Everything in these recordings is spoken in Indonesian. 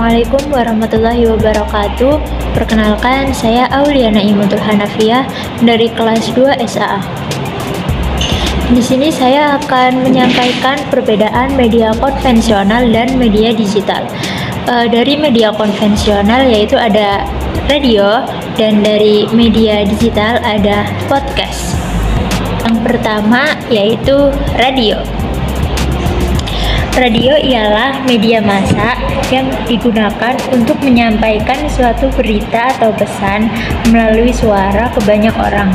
Assalamualaikum warahmatullahi wabarakatuh. Perkenalkan, saya Auliana Imutul Hanafiyah dari kelas 2 SAA. Di sini saya akan menyampaikan perbedaan media konvensional dan media digital. Dari media konvensional yaitu ada radio, dan dari media digital ada podcast. Yang pertama yaitu radio. Radio ialah media massa yang digunakan untuk menyampaikan suatu berita atau pesan melalui suara ke banyak orang.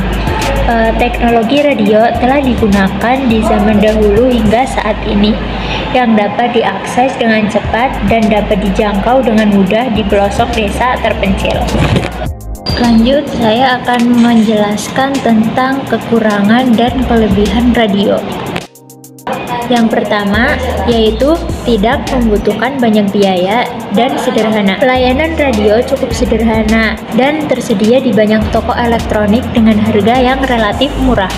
Teknologi radio telah digunakan di zaman dahulu hingga saat ini, yang dapat diakses dengan cepat dan dapat dijangkau dengan mudah di pelosok desa terpencil. Lanjut, saya akan menjelaskan tentang kekurangan dan kelebihan radio. Yang pertama yaitu tidak membutuhkan banyak biaya dan sederhana. Pelayanan radio cukup sederhana dan tersedia di banyak toko elektronik dengan harga yang relatif murah.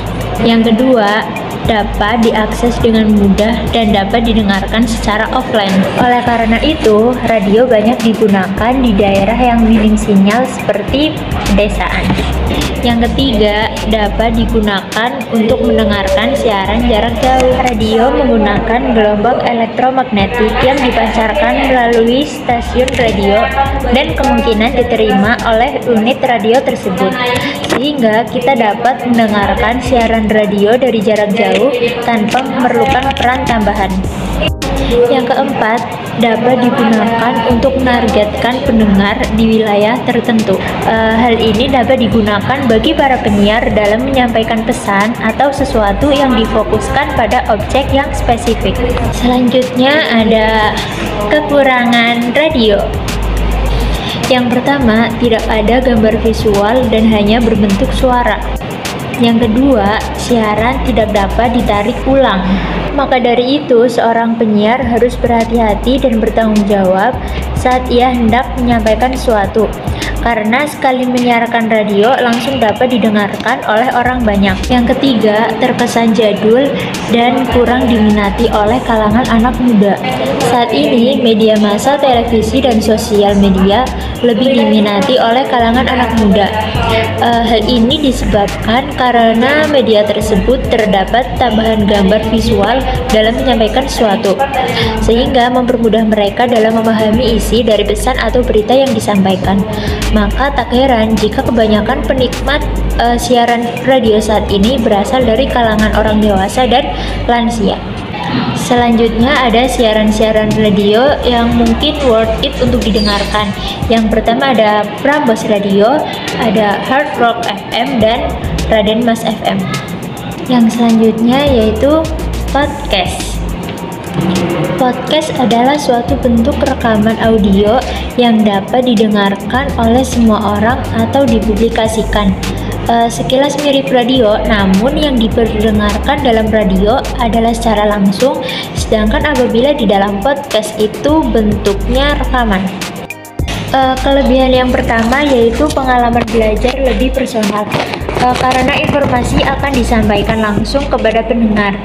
Yang kedua, dapat diakses dengan mudah dan dapat didengarkan secara offline. Oleh karena itu, radio banyak digunakan di daerah yang minim sinyal seperti pedesaan. Yang ketiga, dapat digunakan untuk mendengarkan siaran jarak jauh. Radio menggunakan gelombang elektromagnetik yang dipancarkan melalui stasiun radio dan kemungkinan diterima oleh unit radio tersebut, sehingga kita dapat mendengarkan siaran radio dari jarak jauh tanpa memerlukan peran tambahan. Yang keempat, dapat digunakan untuk menargetkan pendengar di wilayah tertentu. Hal ini dapat digunakan bagi para penyiar dalam menyampaikan pesan atau sesuatu yang difokuskan pada objek yang spesifik. Selanjutnya ada kekurangan radio. Yang pertama, tidak ada gambar visual dan hanya berbentuk suara. Yang kedua, siaran tidak dapat ditarik ulang. Maka dari itu, seorang penyiar harus berhati-hati dan bertanggung jawab saat ia hendak menyampaikan sesuatu. Karena sekali menyiarkan radio langsung dapat didengarkan oleh orang banyak. Yang ketiga, terkesan jadul dan kurang diminati oleh kalangan anak muda. Saat ini, media massa, televisi, dan sosial media lebih diminati oleh kalangan anak muda. Hal ini disebabkan karena media tersebut terdapat tambahan gambar visual dalam menyampaikan sesuatu, sehingga mempermudah mereka dalam memahami isi dari pesan atau berita yang disampaikan. Maka tak heran jika kebanyakan penikmat siaran radio saat ini berasal dari kalangan orang dewasa dan lansia. Selanjutnya ada siaran-siaran radio yang mungkin worth it untuk didengarkan. Yang pertama ada Prambors Radio, ada Hard Rock FM, dan Raden Mas FM. Yang selanjutnya yaitu podcast. Podcast adalah suatu bentuk rekaman audio yang dapat didengarkan oleh semua orang atau dipublikasikan. Sekilas mirip radio, namun yang diperdengarkan dalam radio adalah secara langsung, sedangkan apabila di dalam podcast itu bentuknya rekaman. Kelebihan yang pertama yaitu pengalaman belajar lebih personal, karena informasi akan disampaikan langsung kepada pendengar.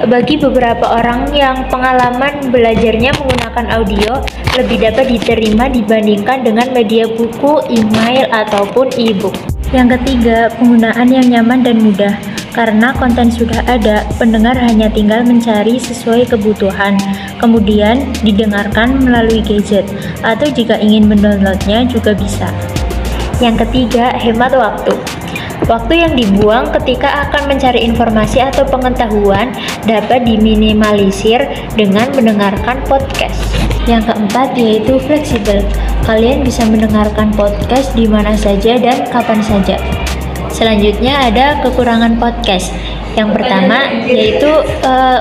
Bagi beberapa orang yang pengalaman belajarnya menggunakan audio lebih dapat diterima dibandingkan dengan media buku, email, ataupun e-book. Yang ketiga, penggunaan yang nyaman dan mudah. Karena konten sudah ada, pendengar hanya tinggal mencari sesuai kebutuhan, kemudian didengarkan melalui gadget, atau jika ingin mendownloadnya juga bisa. Yang ketiga, hemat waktu. Waktu yang dibuang ketika akan mencari informasi atau pengetahuan dapat diminimalisir dengan mendengarkan podcast. Yang keempat yaitu fleksibel. Kalian bisa mendengarkan podcast di mana saja dan kapan saja. Selanjutnya ada kekurangan podcast. Yang pertama yaitu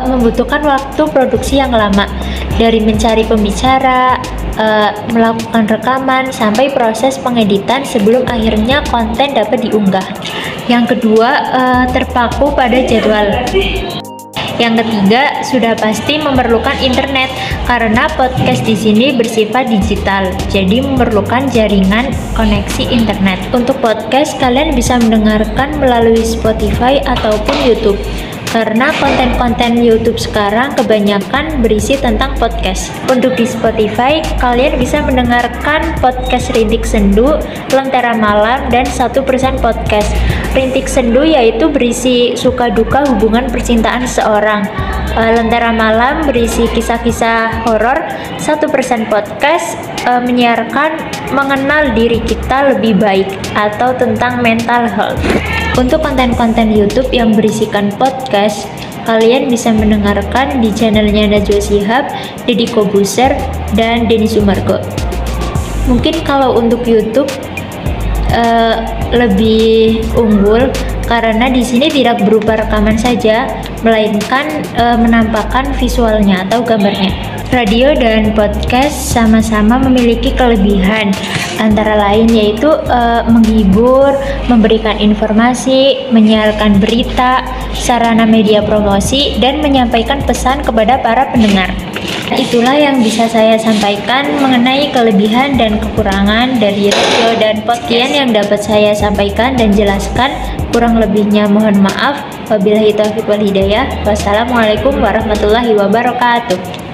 membutuhkan waktu produksi yang lama, dari mencari pembicara, melakukan rekaman, sampai proses pengeditan sebelum akhirnya konten dapat diunggah. Yang kedua, terpaku pada jadwal. Yang ketiga, sudah pasti memerlukan internet karena podcast di sini bersifat digital, jadi memerlukan jaringan koneksi internet. Untuk podcast, kalian bisa mendengarkan melalui Spotify ataupun YouTube. karena konten-konten YouTube sekarang kebanyakan berisi tentang podcast. Untuk di Spotify, kalian bisa mendengarkan podcast Rintik Sendu, Lentera Malam, dan 1% Podcast. Rintik Sendu yaitu berisi suka duka hubungan percintaan seseorang. Lentera Malam berisi kisah-kisah horor. 1% Podcast menyiarkan mengenal diri kita lebih baik atau tentang mental health. Untuk konten-konten YouTube yang berisikan podcast, kalian bisa mendengarkan di channelnya Najwa Shihab, Deddy Kobuser, dan Denny Sumargo. Mungkin kalau untuk YouTube lebih unggul karena di sini tidak berupa rekaman saja, melainkan menampakkan visualnya atau gambarnya. Radio dan podcast sama-sama memiliki kelebihan, antara lain yaitu menghibur, memberikan informasi, menyiarkan berita, sarana media promosi, dan menyampaikan pesan kepada para pendengar. Itulah yang bisa saya sampaikan mengenai kelebihan dan kekurangan dari radio dan podcast yang dapat saya sampaikan dan jelaskan. Kurang lebihnya mohon maaf. Wabillahi taufiq wal hidayah. Wassalamualaikum warahmatullahi wabarakatuh.